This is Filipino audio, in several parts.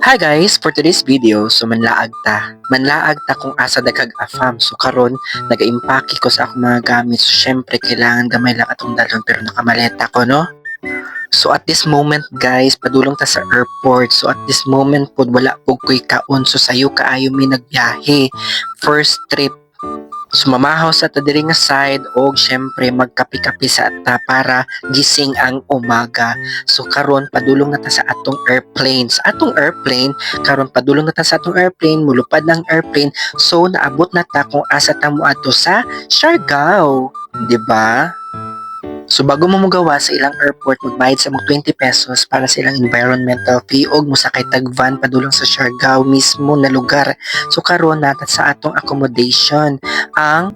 Hi guys, for today's video, so manlaag ta. Manlaag ta kung asa daghag afam. So karon nagaimpake ko sa akong mga gamit. So syempre kailangan gamay lang atong dalon pero nakamaleta ko no. So at this moment guys, padulong ta sa airport. So at this moment pod wala pug koy kaon. So sayo kaayo mi nagbiyahe. First trip. Sumamahaw sa ta diri nga side og syempre magkapi-kapi sa ata para gising ang umaga. So karon padulong na ta sa atong airplane. Sa atong airplane, karon padulong na ta sa atong airplane, mulupad ng airplane. So naabot na ta kung asa ta moadto sa Siargao, di ba? So bago mo magawa sa ilang airport, magbayad sa mong 20 pesos para sa ilang environmental fee og musakay tag van padulong sa Siargao mismo na lugar. So karon nata sa atong accommodation ang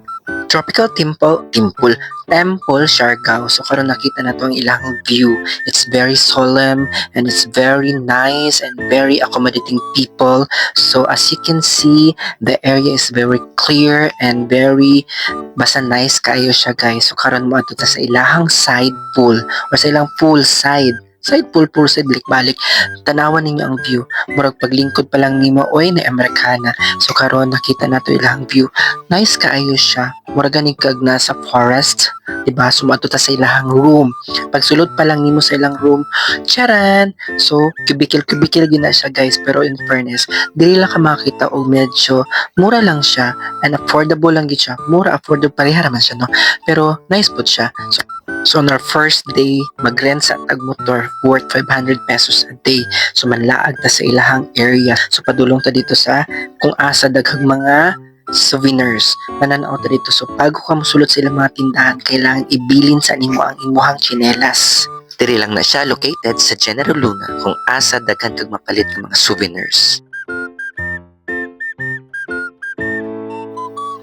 Tropical Temple Siargao. So karon nakita na to ang ilang view. It's very solemn and it's very nice and very accommodating people. So as you can see, the area is very clear and very basta nice kayo siya guys. So karon mo ato ta sa ilahang side pool or sa ilang pool side pool side balik tanawan ninyo ang view murag paglingkod pa lang nimo oy na Americana. So karon nakita nato ilang view, nice kaayo siya murag gani kag nasa forest, diba? Sumato ta sa ilahang room, pagsulod pa lang nimo sa ilang room, charan, so cubicle gina siya guys, pero in fairness dili lang ka makita og medyo mura lang siya and affordable lang gid siya, mura affordable pareha man siya no, pero nice pod siya. So on our first day, mag-rent sa tag-motor worth 500 pesos a day. So manlaag ta sa ilahang area. So padulong ta dito sa kung asa daghang mga souvenirs. Mananaw ta dito. So bago ka mosulod sa ilang mga tindahan, kailangan ibilin sa nimo ang imuhang tsinelas. Diri lang na siya located sa General Luna kung asa daghan kag mapalit ng mga souvenirs.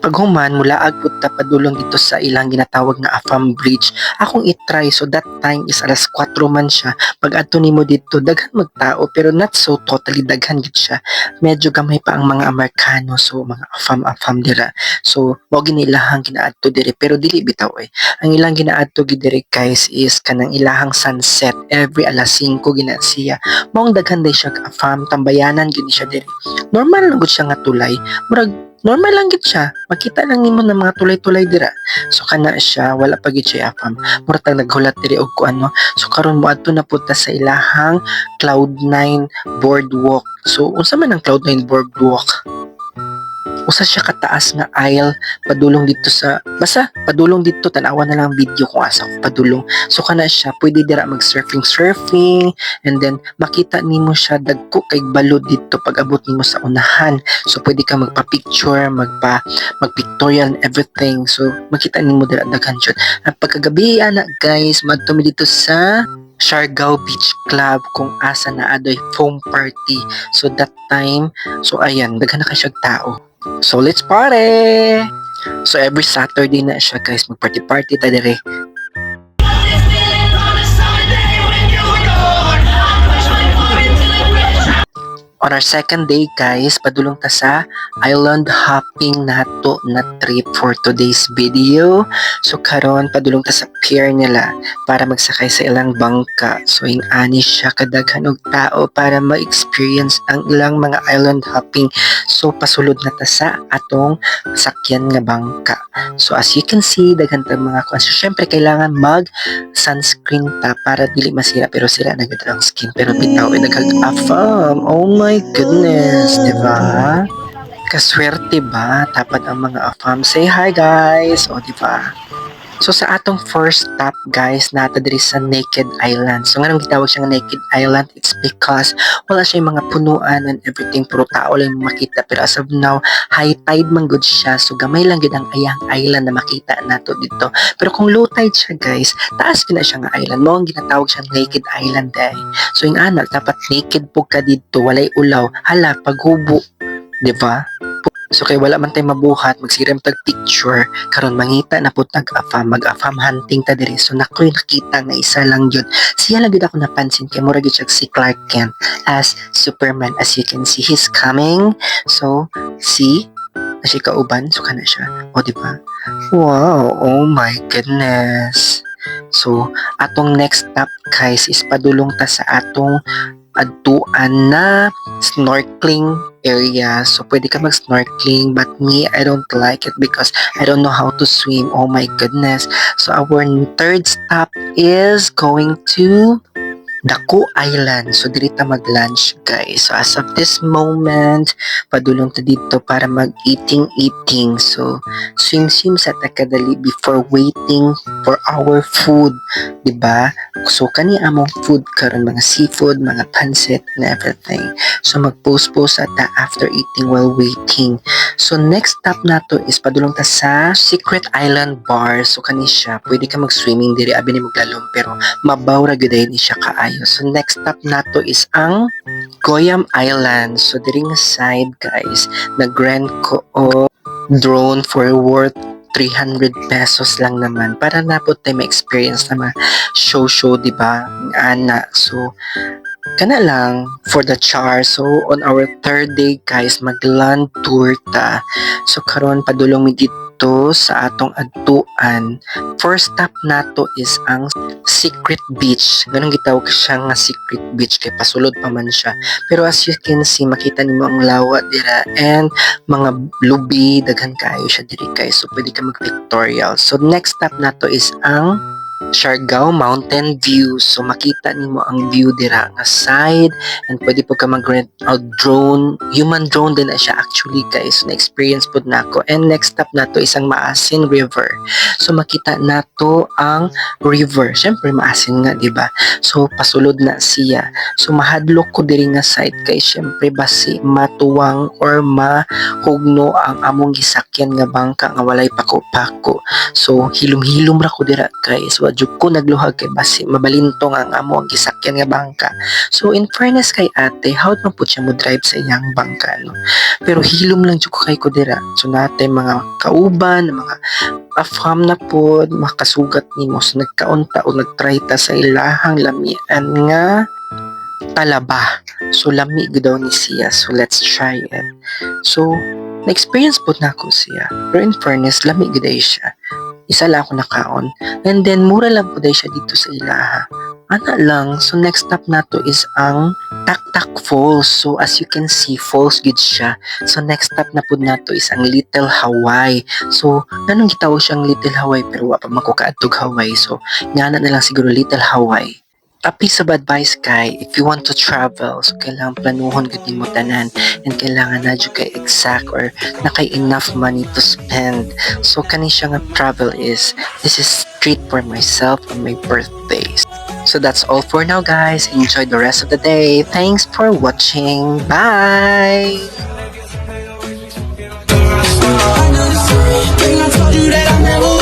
Paghuman mula agput ta padulong dito sa ilang ginatawag nga Afam Bridge. Akong itry, so that time is alas 4 man siya. Pag adto nimo dito daghan magtao pero not so totally daghan gid siya. Medyo gamay pa ang mga Amerikano, so mga Afam dira. So mao ginilahang ginaadto diri pero dili bitaw eh. Ang ilang ginaadto gid diri guys is kanang ilahang sunset every alas 5 gina siya. Maong daghan day siya ka Afam, tambayanan gid siya diri. Normal lang gud siya nga tulay. Murag normal lang gid siya. Makita lang nimo ng mga tulay-tulay dira. So kana siya, wala pa gid siya afam. Mura tang naghulat diri og kuan no. So karon moadto na punta sa ilahang Cloud9 Boardwalk. So unsa man ang Cloud9 Boardwalk? Usa siya kataas nga aisle padulong dito sa basta padulong dito tanawan na lang video kung asa ko padulong. So kana siya pwede dira mag surfing and then makita nimo siya dagko kay balod dito pag abot nimo sa unahan. So pwede ka magpa-picture, mag-pictorial and everything. So makita nimo dira daghan jud. At pagkagabi ana guys, madto mi dito sa Siargao Beach Club kung asa na adoy foam party. So that time, so ayan, daghan na kasyag tao. So let's party! So every Saturday na siya guys, mag-party ta dire. On our second day guys, padulong ta sa island hopping nato na trip for today's video. So karon padulong ta sa pier nila para magsakay sa ilang bangka. So ani siya kadaghan og tao para ma-experience ang ilang mga island hopping. So pasulod na ta sa atong sakyan nga bangka. So as you can see, daghan ta mga kuan. So syempre kailangan mag sunscreen ta para dili masira, pero sira na gid ang skin. Pero bitaw nagag-afam. Oh my goodness, di ba? Kaswerte ba? Tapat ang mga afam. Say hi guys! O di ba? So sa atong first stop guys, nata diri sa Naked Island. So nga nang gitawag siya nga Naked Island, it's because wala siya mga punuan and everything, puro tao lang makita. Pero as of now, high tide man good siya. So gamay lang gid ang ayang island na makita nato dito. Pero kung low tide siya guys, taas pina siya nga island. Mo ang ginatawag siya Naked Island eh. So yung anak, dapat naked po ka dito, walay ulaw. Hala, paghubo. Di ba? So kay wala man tay mabuhat, magsiram tag picture karon mangita na pud tag-afam, mag-afam hunting ta diri. So nakoy nakita nga isa lang yun. Siya lang gid ako napansin kay mura gid siya si Clark Kent as Superman. As you can see, he's coming. So see, na siya kauban, so kana siya. O di ba? Wow, oh my goodness. So atong next stop guys is padulong ta sa atong adtuan na snorkeling area. So, pwede ka mag-snorkeling, but me, I don't like it because I don't know how to swim. Oh my goodness. So, our third stop is going to Daku Island. So, dili ta mag-lunch, guys. So, as of this moment, padulong ta dito para mag-eating-eating. So, swim-swim sa takadali before waiting for our food. Diba? So, kani among food karon mga seafood, mga pancit, and everything. So, mag-post-post ata after eating while waiting. So, next stop nato is padulong ta sa Secret Island Bar. So, kani siya. Pwede ka mag-swimming diri, abi ni maglalom, pero mabaw ra gyud ni siya kaayo. So next stop nato is ang Goyam Island. So diri nga side, guys, nag-rent ko o drone for worth 300 pesos lang naman para napot tayo ma-experience na mga show, di ba? Ana. So, kana lang for the char. So, on our third day, guys, mag-land tour ta. So, karon padulong mi dito sa atong adtuan. First stop nato is ang Secret Beach. Ganun gitawag siya nga Secret Beach kay pasulod pa man siya. Pero as you can see, makita nimo ang lawa dira and mga lubi, daghan kayo siya diri, guys. So, pwede ka mag-pictorial. So, next stop nato is ang Siargao Mountain View. So makita nimo ang view dira nga side and pwede po ka mag-rent out drone. Human drone din na siya actually, guys. So, na-experience po na ako. And next stop nato isang Maasin River. So makita nato ang river. Syempre maasin nga, di ba? So pasulod na siya. So mahadlok ko diri nga side, guys. Syempre basi matuwang or mahugno ang among gisakyan nga bangka nga walay pako-pako. So hilom-hilom ra ko dira, guys. Wadyo ko nagluhag kay basi mabalintong ang amo ang gisakyan nga bangka. So in fairness kay ate, hawd man pud siya mo drive sa iyang bangka, no. Pero hilom lang jud ko kay ko dira. So natay mga kauban, mga afam na pod makasugat nimo. So nagkaunta o nagtry ta sa ilahang lamian nga talaba. So lami gud daw ni siya. So let's try it. So na-experience po na ako siya. Pero in fairness, lami gud ay siya. Isa lang ako nakaon. And then, mura lang po dahil siya dito sa ilaha. Ana lang. So, next stop nato is ang Taktak Falls. So, as you can see, falls good siya. So, next stop na po nato is ang Little Hawaii. So, nanong gitawag siyang Little Hawaii pero wa pa makukaadtog Hawaii. So, nga na lang siguro Little Hawaii. A piece of advice, kay, if you want to travel, so kailangan planuhon gud nimo tanan and kailangan na jud kay exact or na kay enough money to spend. So kani siya nga travel is, this is treat for myself on my birthdays. So that's all for now, guys. Enjoy the rest of the day. Thanks for watching. Bye! I know the truth, and I told you that I never